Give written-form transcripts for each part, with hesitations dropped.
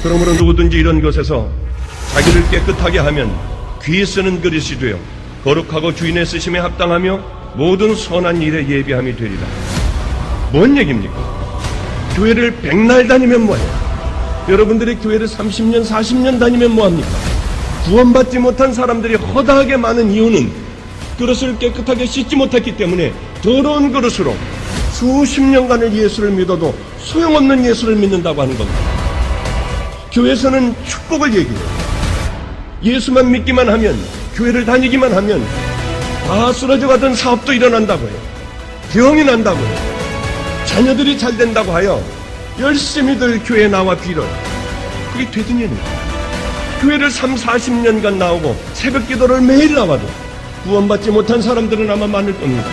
그러므로 누구든지 이런 것에서 자기를 깨끗하게 하면 귀 쓰는 그릇이 되어 거룩하고 주인의 쓰심에 합당하며 모든 선한 일에 예비함이 되리라. 뭔 얘기입니까? 교회를 100날 다니면 뭐예요? 여러분들이 교회를 30년, 40년 다니면 뭐합니까? 구원받지 못한 사람들이 허다하게 많은 이유는 그릇을 깨끗하게 씻지 못했기 때문에 더러운 그릇으로 수십 년간을 예수를 믿어도 소용없는 예수를 믿는다고 하는 겁니다. 교회에서는 축복을 얘기해요. 예수만 믿기만 하면, 교회를 다니기만 하면 다 쓰러져 가던 사업도 일어난다고 해요. 병이 난다고 해요. 자녀들이 잘 된다고 하여 열심히들 교회에 나와 빌어요. 그게 되던 일입니다. 교회를 3, 40년간 나오고 새벽 기도를 매일 나와도 구원받지 못한 사람들은 아마 많을 겁니다.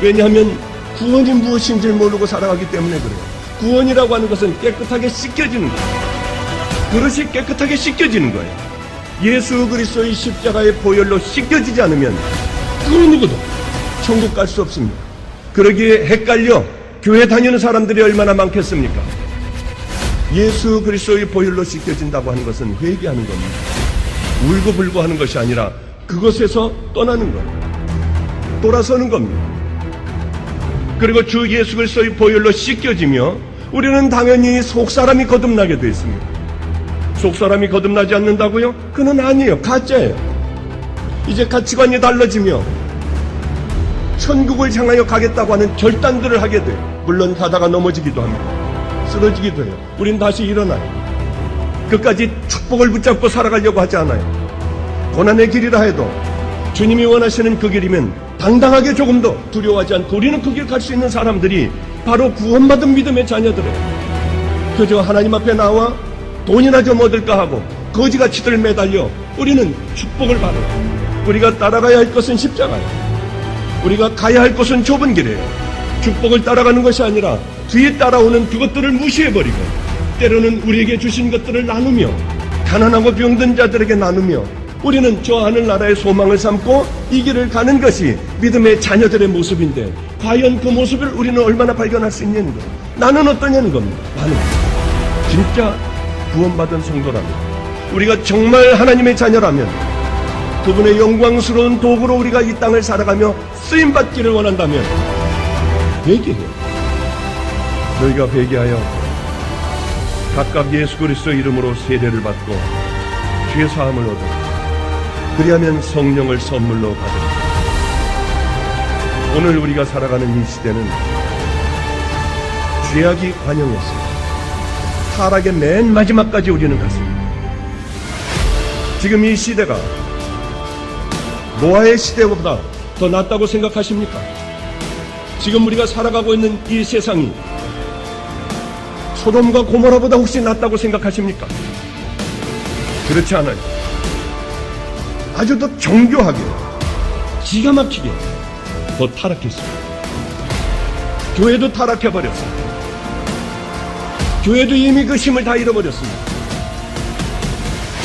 왜냐하면 구원이 무엇인지 모르고 살아가기 때문에 그래요. 구원이라고 하는 것은 깨끗하게 씻겨지는 거예요. 그릇이 깨끗하게 씻겨지는 거예요. 예수 그리스도의 십자가의 보혈로 씻겨지지 않으면 그 누구도 천국 갈 수 없습니다. 그러기에 헷갈려 교회 다니는 사람들이 얼마나 많겠습니까? 예수 그리스도의 보혈로 씻겨진다고 하는 것은 회개하는 겁니다. 울고불고 하는 것이 아니라 그것에서 떠나는 거예요. 돌아서는 겁니다. 그리고 주 예수 그리스도의 보혈로 씻겨지며 우리는 당연히 속사람이 거듭나게 되어 있습니다. 속사람이 거듭나지 않는다고요? 그는 아니에요. 가짜예요. 이제 가치관이 달라지며 천국을 향하여 가겠다고 하는 결단들을 하게 돼요. 물론 가다가 넘어지기도 합니다. 쓰러지기도 해요. 우린 다시 일어나요. 끝까지 축복을 붙잡고 살아가려고 하지 않아요. 고난의 길이라 해도 주님이 원하시는 그 길이면 당당하게 조금 더 두려워하지 않고 우리는 그 길 갈 수 있는 사람들이 바로 구원받은 믿음의 자녀들이에요. 그저 하나님 앞에 나와 돈이나 좀 얻을까 하고 거지같이들 매달려 우리는 축복을 받아요. 우리가 따라가야 할 것은 십자가예요. 우리가 가야 할 것은 좁은 길이에요. 축복을 따라가는 것이 아니라 뒤에 따라오는 그것들을 무시해버리고 때로는 우리에게 주신 것들을 나누며 가난하고 병든 자들에게 나누며 우리는 저 하늘나라의 소망을 삼고 이 길을 가는 것이 믿음의 자녀들의 모습인데 과연 그 모습을 우리는 얼마나 발견할 수 있냐는 거예요. 나는 어떠냐는 겁니다. 나는 진짜 구원받은 성도라면, 우리가 정말 하나님의 자녀라면, 그분의 영광스러운 도구로 우리가 이 땅을 살아가며 쓰임받기를 원한다면 회개해요. 너희가 회개하여 각각 예수 그리스도의 이름으로 세례를 받고 죄 사함을 얻어 그리하면 성령을 선물로 받으리라. 오늘 우리가 살아가는 이 시대는 죄악이 관영했습니다. 타락의 맨 마지막까지 우리는 갔습니다. 지금 이 시대가 노아의 시대보다 더 낫다고 생각하십니까? 지금 우리가 살아가고 있는 이 세상이 소돔과 고모라보다 혹시 낫다고 생각하십니까? 그렇지 않아요. 아주 더 정교하게, 기가 막히게 더 타락했습니다. 교회도 타락해버렸습니다. 교회도 이미 그 힘을 다 잃어버렸습니다.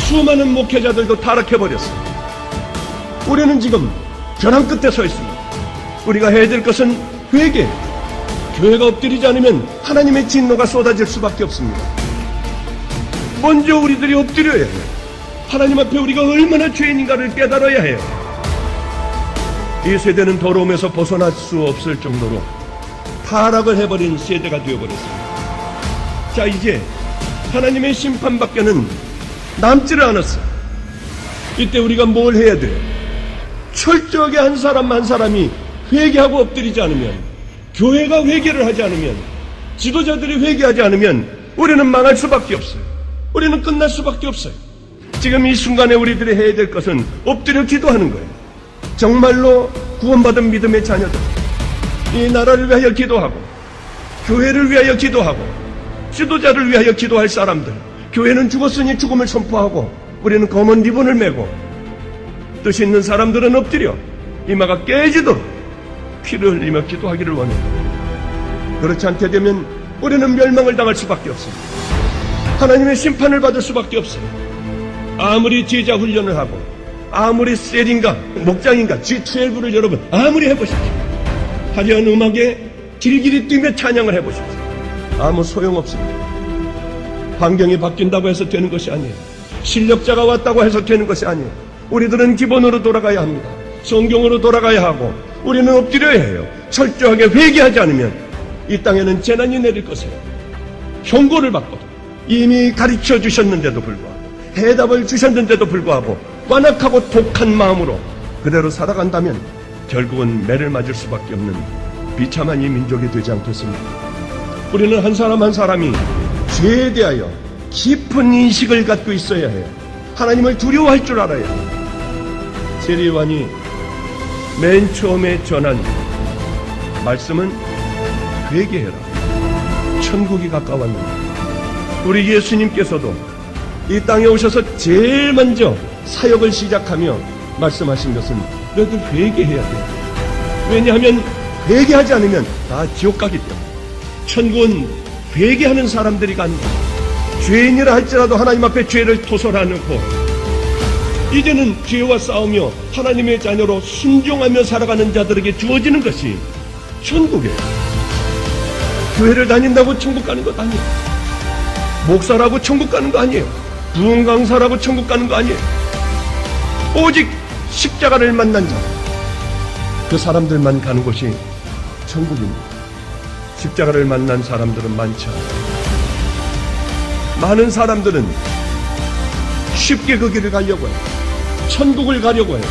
수많은 목회자들도 타락해버렸습니다. 우리는 지금 벼랑 끝에 서 있습니다. 우리가 해야 될 것은 회개. 교회가 엎드리지 않으면 하나님의 진노가 쏟아질 수밖에 없습니다. 먼저 우리들이 엎드려야 해요. 하나님 앞에 우리가 얼마나 죄인인가를 깨달아야 해요. 이 세대는 더러움에서 벗어날 수 없을 정도로 타락을 해버린 세대가 되어버렸습니다. 자, 이제 하나님의 심판밖에는 남지를 않았어요. 이때 우리가 뭘 해야 돼요? 철저하게 한 사람 한 사람이 회개하고 엎드리지 않으면, 교회가 회개를 하지 않으면, 지도자들이 회개하지 않으면 우리는 망할 수밖에 없어요. 우리는 끝날 수밖에 없어요. 지금 이 순간에 우리들이 해야 될 것은 엎드려 기도하는 거예요. 정말로 구원받은 믿음의 자녀들, 이 나라를 위하여 기도하고 교회를 위하여 기도하고 지도자를 위하여 기도할 사람들, 교회는 죽었으니 죽음을 선포하고 우리는 검은 리본을 메고 뜻 있는 사람들은 엎드려 이마가 깨지도록 피를 흘리며 기도하기를 원해요. 그렇지 않게 되면 우리는 멸망을 당할 수밖에 없습니다. 하나님의 심판을 받을 수밖에 없어요. 아무리 제자 훈련을 하고 아무리 셀인가 목장인가 G12를 여러분 아무리 해보십시오. 화려한 음악에 길길이 뛰며 찬양을 해보십시오. 아무 소용없습니다. 환경이 바뀐다고 해서 되는 것이 아니에요. 실력자가 왔다고 해서 되는 것이 아니에요. 우리들은 기본으로 돌아가야 합니다. 성경으로 돌아가야 하고 우리는 엎드려야 해요. 철저하게 회개하지 않으면 이 땅에는 재난이 내릴 것이에요. 형고를 받거든. 이미 가르쳐 주셨는데도 불구하고 해답을 주셨는데도 불구하고 완악하고 독한 마음으로 그대로 살아간다면 결국은 매를 맞을 수밖에 없는 비참한 이 민족이 되지 않겠습니까? 우리는 한 사람 한 사람이 죄에 대하여 깊은 인식을 갖고 있어야 해요. 하나님을 두려워할 줄 알아야 해요. 세례요한이 맨 처음에 전한 말씀은 회개해라. 천국이 가까웠는데 우리 예수님께서도 이 땅에 오셔서 제일 먼저 사역을 시작하며 말씀하신 것은 너희들 회개해야 돼. 왜냐하면 회개하지 않으면 다 지옥 가기 때문에. 천국은 회개하는 사람들이 가는 거예요. 죄인이라 할지라도 하나님 앞에 죄를 토설하놓고 이제는 죄와 싸우며 하나님의 자녀로 순종하며 살아가는 자들에게 주어지는 것이 천국이에요. 교회를 다닌다고 천국 가는 것 아니에요. 목사라고 천국 가는 거 아니에요. 부흥 강사라고 천국 가는 거 아니에요. 오직 십자가를 만난 자, 그 사람들만 가는 곳이 천국입니다. 십자가를 만난 사람들은 많지 않아요. 많은 사람들은 쉽게 그 길을 가려고 해요. 천국을 가려고 해요.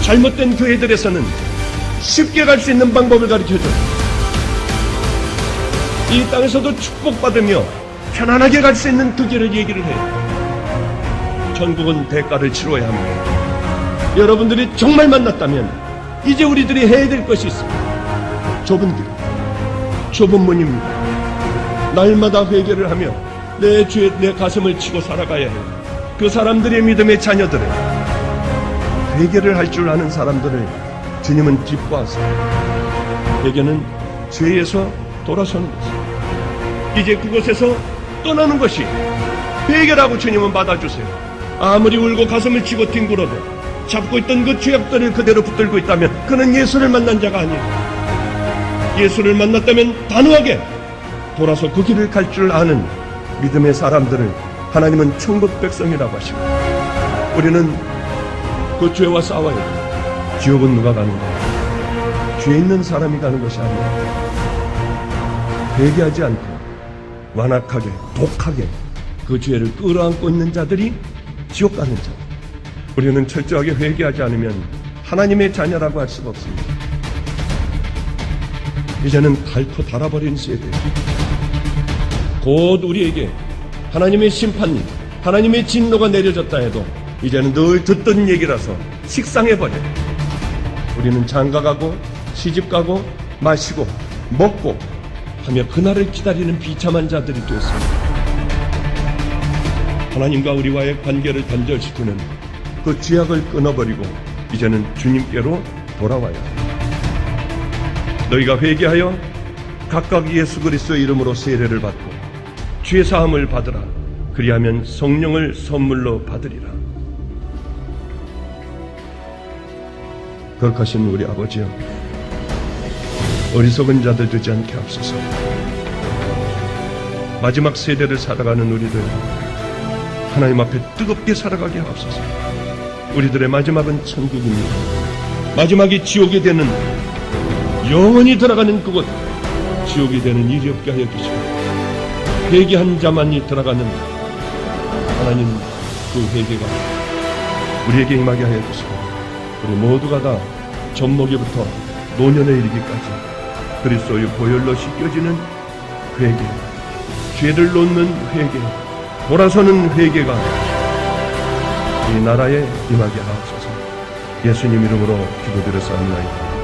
잘못된 교회들에서는 쉽게 갈 수 있는 방법을 가르쳐줘요. 이 땅에서도 축복받으며 편안하게 갈 수 있는 그 길을 얘기를 해요. 천국은 대가를 치러야 합니다. 여러분들이 정말 만났다면 이제 우리들이 해야 될 것이 있습니다. 좁은 길, 좁은 문입니다. 날마다 회개를 하며 내 죄에 내 가슴을 치고 살아가야 해요. 그 사람들의 믿음의 자녀들을, 회개를 할 줄 아는 사람들을 주님은 기뻐하세요. 회개는 죄에서 돌아서는 것입니다. 이제 그곳에서 떠나는 것이 회개라고 주님은 받아주세요. 아무리 울고 가슴을 치고 뒹굴어도 잡고 있던 그 죄악들을 그대로 붙들고 있다면 그는 예수를 만난 자가 아니에요. 예수를 만났다면 단호하게 돌아서 그 길을 갈 줄 아는 믿음의 사람들을 하나님은 천국 백성이라고 하시고, 우리는 그 죄와 싸워야 돼요. 지옥은 누가 가는 거예요? 죄 있는 사람이 가는 것이 아니에요. 회개하지 않고 완악하게 독하게 그 죄를 끌어안고 있는 자들이 지옥 가는 자. 우리는 철저하게 회개하지 않으면 하나님의 자녀라고 할 수가 없습니다. 이제는 닳고 닳아버린 세대, 곧 우리에게 하나님의 심판이, 하나님의 진노가 내려졌다 해도 이제는 늘 듣던 얘기라서 식상해버려요. 우리는 장가가고 시집가고 마시고 먹고 하며 그날을 기다리는 비참한 자들이 되었습니다. 하나님과 우리와의 관계를 단절시키는 그 죄악을 끊어버리고 이제는 주님께로 돌아와야 합니다. 너희가 회개하여 각각 예수 그리스도의 이름으로 세례를 받고 죄 사함을 받으라. 그리하면 성령을 선물로 받으리라. 거룩하신 우리 아버지여, 어리석은 자들 되지 않게 하옵소서. 마지막 세대를 살아가는 우리들 하나님 앞에 뜨겁게 살아가게 하옵소서. 우리들의 마지막은 천국입니다. 마지막이 지옥이 되는, 영원히 들어가는 그곳, 지옥이 되는 일이 없게 하여 주시고, 회개한 자만이 들어가는 하나님 그 회개가 우리에게 임하게 하여 주시고, 우리 모두가 다 젖먹이부터 노년에 이르기까지 그리스도의 보혈로 씻겨지는 회개, 죄를 놓는 회개, 돌아서는 회개가 이 나라에 임하게 하옵소서. 예수님 이름으로 기도드렸사옵나이다.